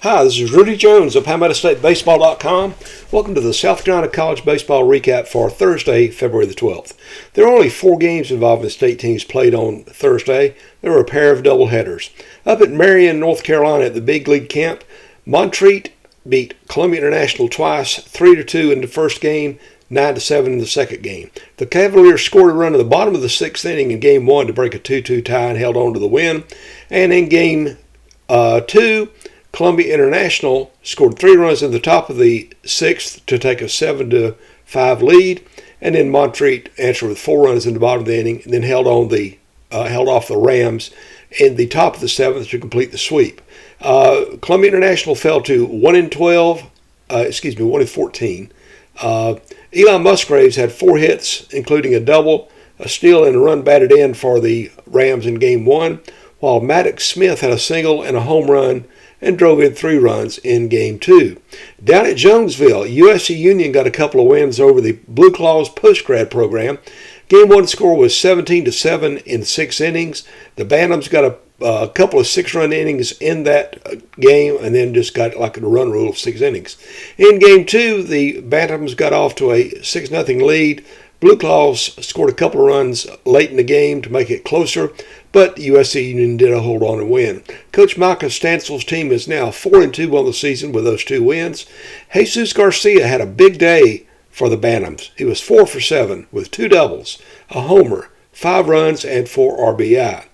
Hi, this is Rudy Jones of Palmetto State Baseball.com. Welcome to the South Carolina College Baseball Recap for Thursday, February the 12th. There are only 4 games involving the state teams played on Thursday. There were a pair of doubleheaders. Up at Marion, North Carolina at the Big League Camp, Montreat beat Columbia International twice, 3-2 in the first game, 9-7 in the second game. The Cavaliers scored a run at the bottom of the 6th inning in Game 1 to break a 2-2 tie and held on to the win. And in Game 2, Columbia International scored 3 runs in the top of the 6th to take a 7-5 lead, and then Montreat answered with 4 runs in the bottom of the inning, and then held off the Rams in the top of the 7th to complete the sweep. Columbia International fell to 1-14. Eli Musgraves had 4 hits, including a double, a steal, and a run batted in for the Rams in Game 1, while Maddox Smith had a single and a home run and drove in 3 runs in Game 2. Down at Jonesville, USC Union got a couple of wins over the Blue Claws post-grad program. Game 1 score was 17-7 in 6 innings. The Bantams got a couple of 6-run innings in that game and then just got like a run rule of 6 innings. In Game 2, the Bantams got off to a 6-0 lead. Blue Claws scored a couple of runs late in the game to make it closer, but USC Union did hold on and win. Coach Micah Stansel's team is now 4-2 on the season with those 2 wins. Jesus Garcia had a big day for the Bantams. He was 4 for 7 with 2 doubles, a homer, 5 runs, and 4 RBI.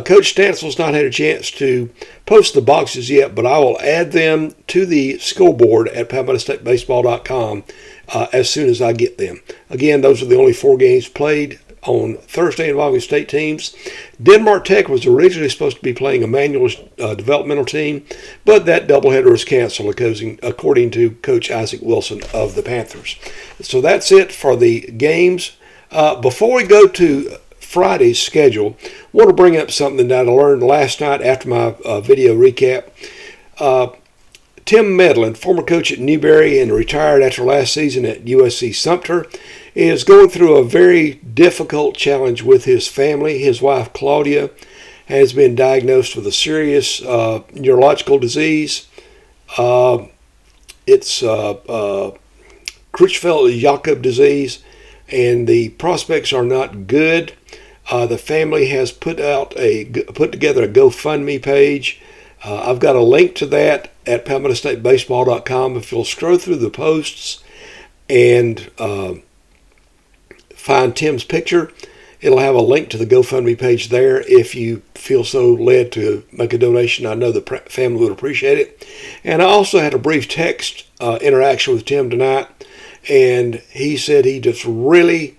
Coach Stansel's not had a chance to post the boxes yet, but I will add them to the scoreboard at PalmettoStateBaseball.com as soon as I get them. Again, those are the only 4 games played on Thursday involving state teams. Denmark Tech was originally supposed to be playing a manual developmental team, but that doubleheader was canceled, according to Coach Isaac Wilson of the Panthers. So that's it for the games. Before we go to Friday's schedule, I want to bring up something that I learned last night after my video recap. Tim Medlin, former coach at Newberry and retired after last season at USC Sumter, is going through a very difficult challenge with his family. His wife, Claudia, has been diagnosed with a serious neurological disease. It's Creutzfeldt-Jakob disease, and the prospects are not good. The family has put together a GoFundMe page. I've got a link to that at PalmettoStateBaseball.com. If you'll scroll through the posts and find Tim's picture, it'll have a link to the GoFundMe page there. If you feel so led to make a donation, I know the family would appreciate it. And I also had a brief text interaction with Tim tonight, and he said he just really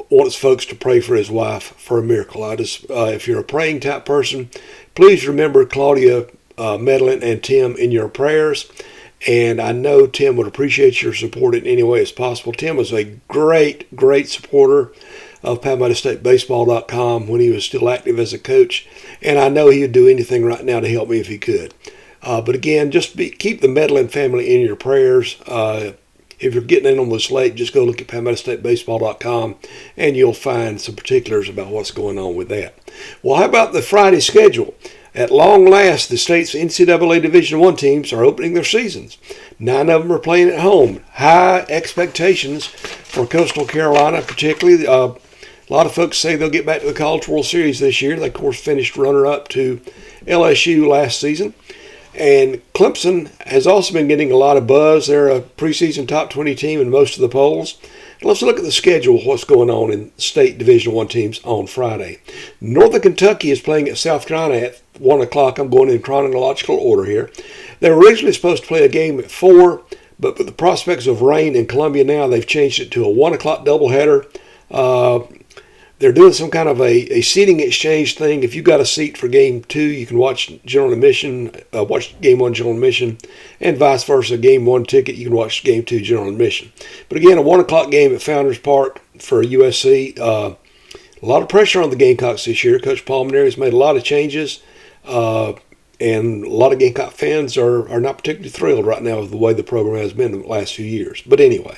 wants folks to pray for his wife for a miracle. If you're a praying type person, please remember Claudia Medlin and Tim in your prayers. And I know Tim would appreciate your support in any way as possible. Tim was a great supporter of PalmettoStateBaseball.com when he was still active as a coach. And I know he would do anything right now to help me if he could. But again, keep the Medlin family in your prayers. If you're getting in on this late, just go look at PalmettoStateBaseball.com and you'll find some particulars about what's going on with that. Well, how about the Friday schedule? At long last, the state's NCAA Division I teams are opening their seasons. 9 of them are playing at home. High expectations for Coastal Carolina, particularly. A lot of folks say they'll get back to the College World Series this year. They, of course, finished runner-up to LSU last season. And Clemson has also been getting a lot of buzz. They're a preseason top 20 team in most of the polls. Let's look at the schedule, what's going on in state Division I teams on Friday. Northern Kentucky is playing at South Carolina at 1 o'clock. I'm going in chronological order here. They were originally supposed to play a game at 4, but with the prospects of rain in Columbia now, they've changed it to a 1 o'clock doubleheader. They're doing some kind of a seating exchange thing. If you've got a seat for Game 2, you can watch general admission, watch Game 1 general admission, and vice versa. Game 1 ticket, you can watch Game 2 general admission. But again, a 1 o'clock game at Founders Park for USC. A lot of pressure on the Gamecocks this year. Coach Paul Maneri has made a lot of changes, and a lot of Gamecock fans are not particularly thrilled right now with the way the program has been in the last few years. But anyway,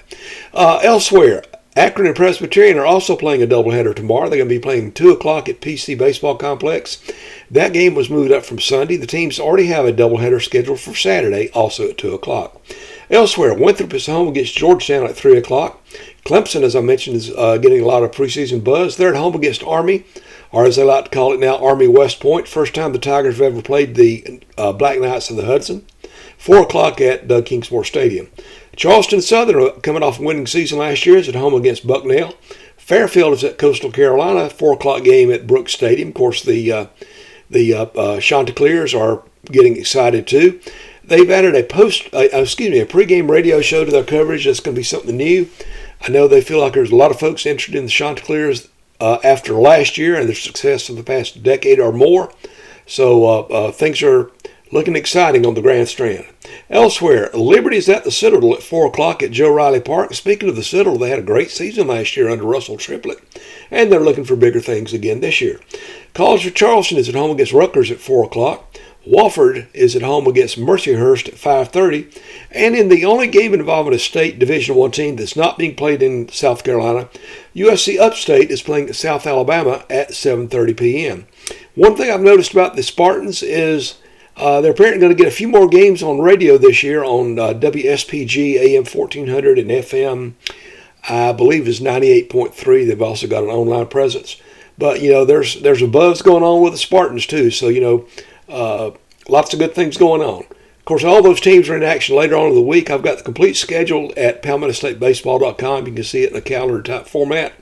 elsewhere, Akron and Presbyterian are also playing a doubleheader tomorrow. They're going to be playing 2 o'clock at PC Baseball Complex. That game was moved up from Sunday. The teams already have a doubleheader scheduled for Saturday, also at 2 o'clock. Elsewhere, Winthrop is home against Georgetown at 3 o'clock. Clemson, as I mentioned, is getting a lot of preseason buzz. They're at home against Army, or as they like to call it now, Army West Point. First time the Tigers have ever played the Black Knights of the Hudson. 4 o'clock at Doug Kingsmore Stadium. Charleston Southern, coming off a winning season last year, is at home against Bucknell. Fairfield is at Coastal Carolina, 4 o'clock game at Brooks Stadium. Of course, the Chanticleers are getting excited too. They've added a pregame radio show to their coverage. That's going to be something new. I know they feel like there's a lot of folks interested in the Chanticleers after last year and their success of the past decade or more. So things are looking exciting on the Grand Strand. Elsewhere, Liberty's at the Citadel at 4 o'clock at Joe Riley Park. Speaking of the Citadel, they had a great season last year under Russell Triplett, and they're looking for bigger things again this year. College of Charleston is at home against Rutgers at 4 o'clock. Wofford is at home against Mercyhurst at 5:30. And in the only game involving a state Division I team that's not being played in South Carolina, USC Upstate is playing at South Alabama at 7:30 p.m. One thing I've noticed about the Spartans is they're apparently going to get a few more games on radio this year on WSPG AM 1400 and FM, I believe, is 98.3. They've also got an online presence. But, there's a buzz going on with the Spartans, too. So, lots of good things going on. Of course, all those teams are in action later on in the week. I've got the complete schedule at PalmettoStateBaseball.com. You can see it in a calendar-type format.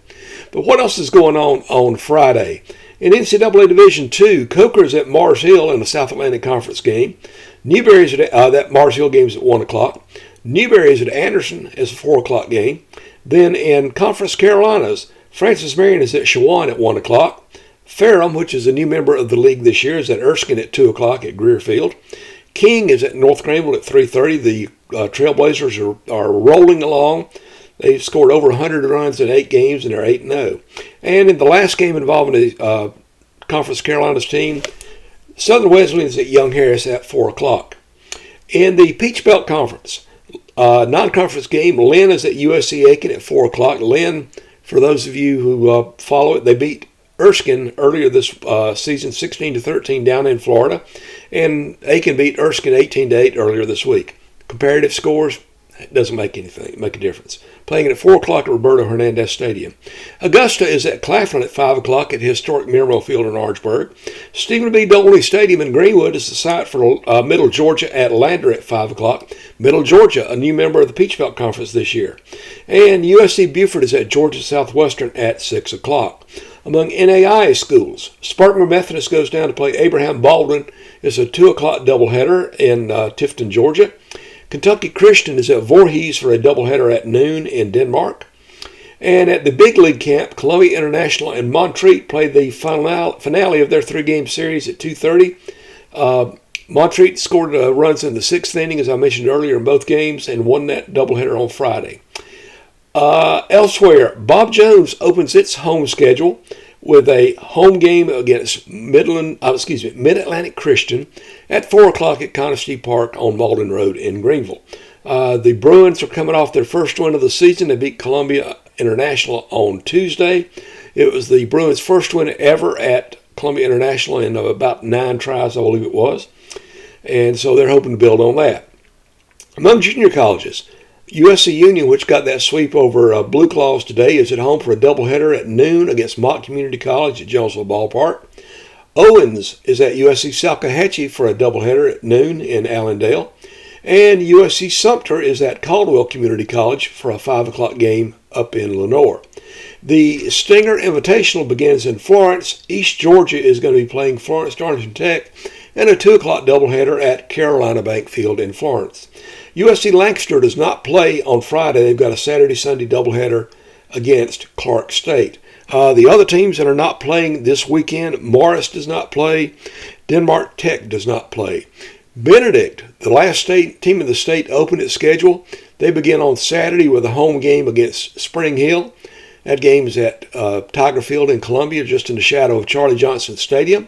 But what else is going on Friday? In NCAA Division II, Coker is at Mars Hill in the South Atlantic Conference game. Newberry's at that Mars Hill game is at 1 o'clock. Newberry is at Anderson as a 4 o'clock game. Then in Conference Carolinas, Francis Marion is at Shawan at 1 o'clock. Ferrum, which is a new member of the league this year, is at Erskine at 2 o'clock at Greer Field. King is at North Greenville at 3:30. The Trailblazers are rolling along. They've scored over 100 runs in 8 games, and they're 8-0. And in the last game involving the Conference Carolinas team, Southern Wesleyan is at Young Harris at 4 o'clock. In the Peach Belt Conference, non-conference game, Lynn is at USC Aiken at 4 o'clock. Lynn, for those of you who follow it, they beat Erskine earlier this season, 16-13 down in Florida. And Aiken beat Erskine 18-8 earlier this week. Comparative scores, it doesn't make a difference. Playing it at 4 o'clock at Roberto Hernandez Stadium. Augusta is at Claflin at 5 o'clock at historic Miramar Field in Orangeburg. Stephen B. Doley Stadium in Greenwood is the site for Middle Georgia at Lander at 5 o'clock. Middle Georgia, a new member of the Peach Belt Conference this year. And USC Buford is at Georgia Southwestern at 6 o'clock. Among NAIA schools, Spartanburg Methodist goes down to play Abraham Baldwin. It's a 2 o'clock doubleheader in Tifton, Georgia. Kentucky Christian is at Voorhees for a doubleheader at noon in Denmark. And at the Big League camp, Columbia International and Montreat played the finale of their 3-game series at 2:30. Montreat scored runs in the 6th inning, as I mentioned earlier, in both games, and won that doubleheader on Friday. Elsewhere, Bob Jones opens its home schedule with a home game against Mid-Atlantic Christian at 4 o'clock at Conisty Park on Malden Road in Greenville. The Bruins are coming off their first win of the season. They beat Columbia International on Tuesday. It was the Bruins' first win ever at Columbia International in about 9 tries, I believe it was. And so they're hoping to build on that. Among junior colleges, USC Union, which got that sweep over Blue Claws today, is at home for a doubleheader at noon against Mott Community College at Jonesville Ballpark. Owens is at USC Salcahatchee for a doubleheader at noon in Allendale. And USC Sumter is at Caldwell Community College for a 5 o'clock game up in Lenoir. The Stinger Invitational begins in Florence. East Georgia is going to be playing Florence Darlington Tech, and a 2 o'clock doubleheader at Carolina Bank Field in Florence. USC Lancaster does not play on Friday. They've got a Saturday-Sunday doubleheader against Clark State. The other teams that are not playing this weekend, Morris does not play. Denmark Tech does not play. Benedict, the last team in the state, opened its schedule. They begin on Saturday with a home game against Spring Hill. That game is at Tiger Field in Columbia, just in the shadow of Charlie Johnson Stadium.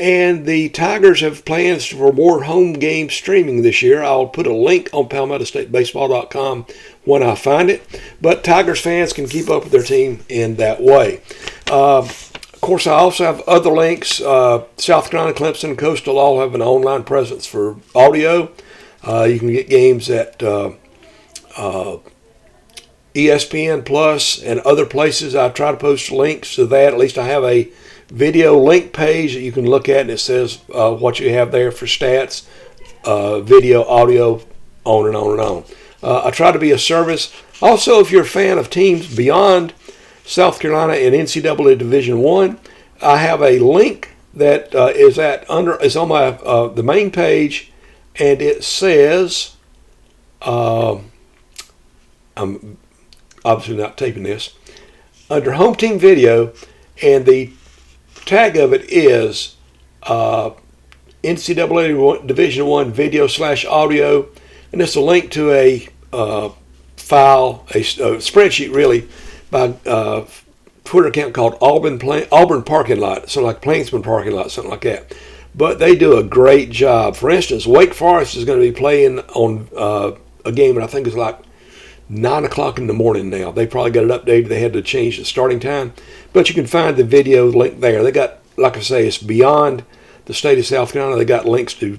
And the Tigers have plans for more home game streaming this year. I'll put a link on PalmettoStateBaseball.com when I find it. But Tigers fans can keep up with their team in that way. Of course, I also have other links. South Carolina, Clemson, and Coastal all have an online presence for audio. You can get games at ESPN Plus and other places. I try to post links to that. At least I have a video link page that you can look at, and it says what you have there for stats, video, audio, on and on and on. I try to be a service. Also, if you're a fan of teams beyond South Carolina and NCAA Division I have a link that is on my the main page, and it says I'm obviously not taping this under home team video, and the tag of it is NCAA Division I video / audio, and it's a link to a file, a spreadsheet really, by Twitter account called Auburn Parking Lot, something like Plainsman Parking Lot, something like that. But they do a great job. For instance, Wake Forest is going to be playing on a game that I think is like 9 o'clock in the morning now. They probably got it updated. They had to change the starting time. But you can find the video link there. They got, like I say, it's beyond the state of South Carolina. They got links to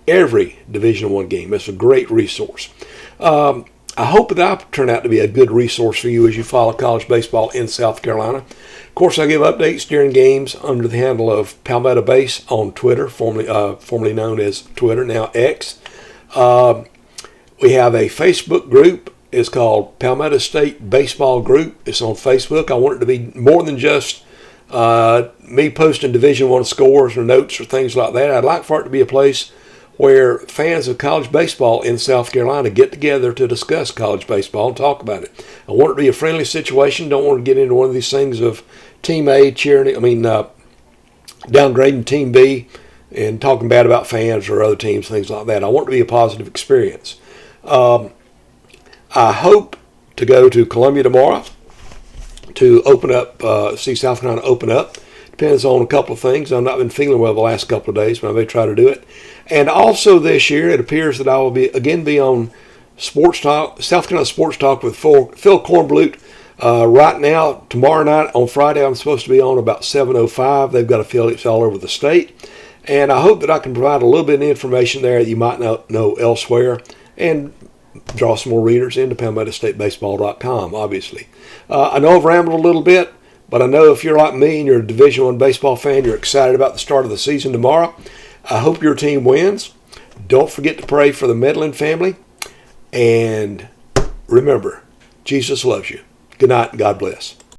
every Division I game. It's a great resource. I hope that I turn out to be a good resource for you as you follow college baseball in South Carolina. Of course, I give updates during games under the handle of Palmetto Base on Twitter, formerly known as Twitter, now X. We have a Facebook group. It's called Palmetto State Baseball Group. It's on Facebook. I want it to be more than just me posting Division I scores or notes or things like that. I'd like for it to be a place where fans of college baseball in South Carolina get together to discuss college baseball and talk about it. I want it to be a friendly situation. Don't want to get into one of these things of Team A downgrading Team B and talking bad about fans or other teams, things like that. I want it to be a positive experience. I hope to go to Columbia tomorrow to open up, see South Carolina open up. Depends on a couple of things. I've not been feeling well the last couple of days, but I may try to do it. And also this year, it appears that I will be on Sports Talk, South Carolina Sports Talk with Phil Kornblut. Right now, tomorrow night, on Friday, I'm supposed to be on about 7:05. They've got affiliates all over the state. And I hope that I can provide a little bit of information there that you might not know elsewhere, and draw some more readers into PalmettoStateBaseball.com, obviously. I know I've rambled a little bit, but I know if you're like me and you're a Division I baseball fan, you're excited about the start of the season tomorrow. I hope your team wins. Don't forget to pray for the Medlin family. And remember, Jesus loves you. Good night and God bless.